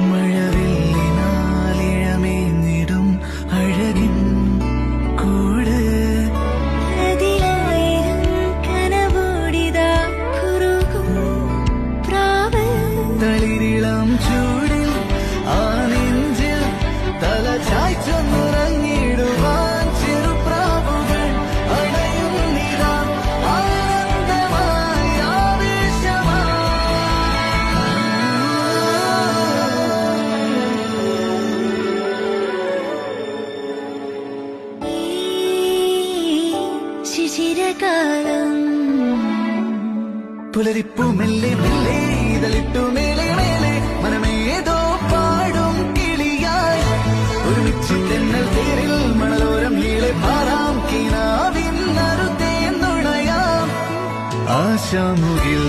മഴവില്ലിനാലിഴമേഞ്ഞിടും അഴകിൻ കൂട് കനവോടിതാ കുറുകും പ്രാവ് തളിരിളം ചൂടിൽ ആ നെഞ്ചിൽ തല ചായ്ച്ചൊന്നുറങ്ങിടുവാൻ ചെറുപ്രാവുകൾ അണയുന്നിതാ ആനന്ദമായി ഈ ശിശിരകാലം പുലരിപ്പു മെല്ലെ മെല്ലെ ഇതളിട്ടു മേലെ മേലെ മനമേതോ പാടും കിളിയായി ഒരുമിച്ച് തെന്നൽ തേരിൽ മണലോരം നീളെ പാറാം കിനാവിൻ നറുതേ നുണയാം ആശാമുകിൽ